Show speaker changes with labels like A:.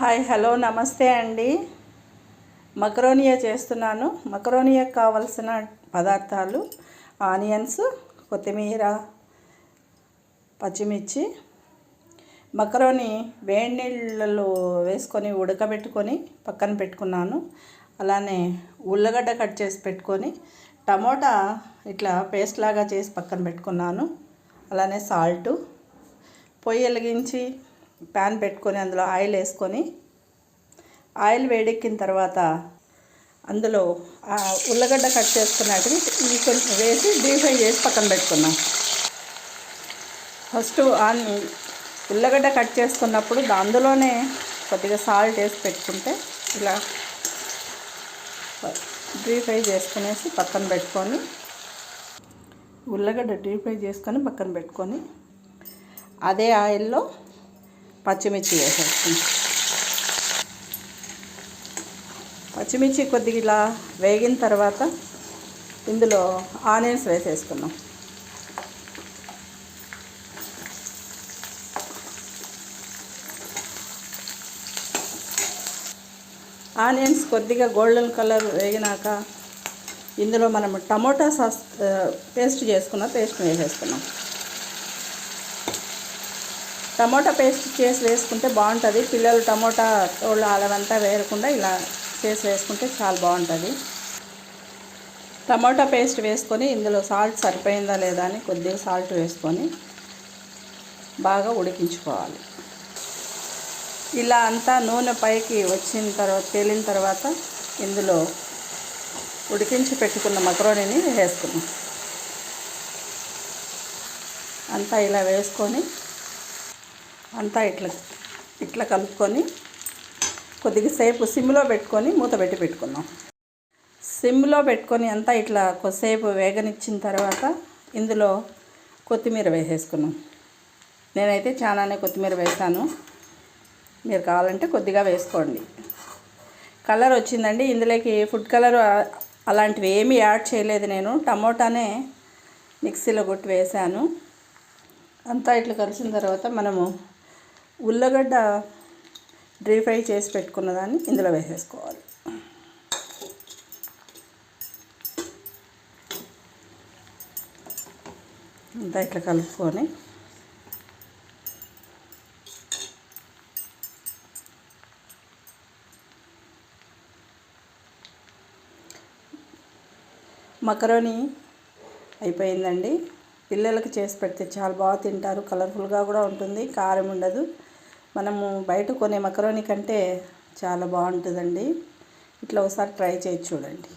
A: Hi hello నమస్తే అండి. మకరోనియా చేస్తున్నాను. మకరోనియాకి కావాల్సిన పదార్థాలు ఆనియన్స్, కొత్తిమీర, పచ్చిమిర్చి. మకరోని వేడి నీళ్ళలో వేసుకొని ఉడకబెట్టుకొని పక్కన పెట్టుకున్నాను. అలానే ఉల్లగడ్డ కట్ చేసి పెట్టుకొని టమోటా ఇట్లా పేస్ట్ లాగా చేసి పక్కన పెట్టుకున్నాను. అలానే సాల్టు. పొయ్యి వెలిగించి ప్యాన్ పెట్టుకొని అందులో ఆయిల్ వేసుకొని ఆయిల్ వేడెక్కిన తర్వాత అందులో ఉల్లగడ్డ కట్ చేసుకున్నట్టు ఇవి కొంచెం వేసి డీప్ ఫ్రై చేసి పక్కన పెట్టుకున్నాం. ఫస్ట్ ఉల్లగడ్డ కట్ చేసుకున్నప్పుడు అందులోనే కొద్దిగా సాల్ట్ వేసి పెట్టుకుంటే ఇలా డీప్ ఫ్రై చేసుకునేసి పక్కన పెట్టుకొని ఉల్లగడ్డ డీప్ ఫ్రై చేసుకొని పక్కన పెట్టుకొని అదే ఆయిల్లో పచ్చిమిర్చి వేసేసుకుంటాం. పచ్చిమిర్చి కొద్దిగా ఇలా వేగిన తర్వాత ఇందులో ఆనియన్స్ వేసేసుకున్నాం. ఆనియన్స్ కొద్దిగా గోల్డెన్ కలర్ వేగినాక ఇందులో మనం టమోటా సాస్ పేస్ట్ చేసుకున్న పేస్ట్ వేసేసుకున్నాం. టమోటా పేస్ట్ చేసి వేసుకుంటే బాగుంటుంది. పిల్లలు టమోటా తోళ్ళు అలవంతా వేయకుండా ఇలా చేసి వేసుకుంటే చాలా బాగుంటుంది. టమోటా పేస్ట్ వేసుకొని ఇందులో సాల్ట్ సరిపోయిందా లేదా అని కొద్దిగా సాల్ట్ వేసుకొని బాగా ఉడికించుకోవాలి. ఇలా అంతా నూనె పైకి వచ్చిన తర్వాత తేలిన తర్వాత ఇందులో ఉడికించి పెట్టుకున్న మకరోనిని వేసుకున్నాం. అంతా ఇలా వేసుకొని అంతా ఇట్లా కలుపుకొని కొద్దిగా సేపు సిమ్లో పెట్టుకొని మూత పెట్టుకున్నాం. సిమ్లో పెట్టుకొని అంతా ఇట్లా కొద్దిసేపు వేగనిచ్చిన తర్వాత ఇందులో కొత్తిమీర వేసేసుకున్నాం. నేనైతే చాలానే కొత్తిమీర వేసాను. మీరు కావాలంటే కొద్దిగా వేసుకోండి. కలర్ వచ్చిందండి. ఇందులోకి ఫుడ్ కలర్ అలాంటివి ఏమీ యాడ్ చేయలేదు. నేను టమోటానే మిక్సీలో కొట్టి వేసాను. అంతా ఇట్లా కలిసిన తర్వాత మనము ఉల్లగడ్డ డీప్ ఫ్రై చేసి పెట్టుకున్న దాన్ని ఇందులో వేసేసుకోవాలి. అంతా ఇట్లా కలుపుకొని మకరోని అయిపోయిందండి. పిల్లలకి చేసి పెడితే చాలా బాగా తింటారు. కలర్ఫుల్గా కూడా ఉంటుంది, కారం ఉండదు. మనము బయట కొనే మకరోని కంటే చాలా బాగుంటుందండి. ఇట్లా ఒకసారి ట్రై చేసి చూడండి.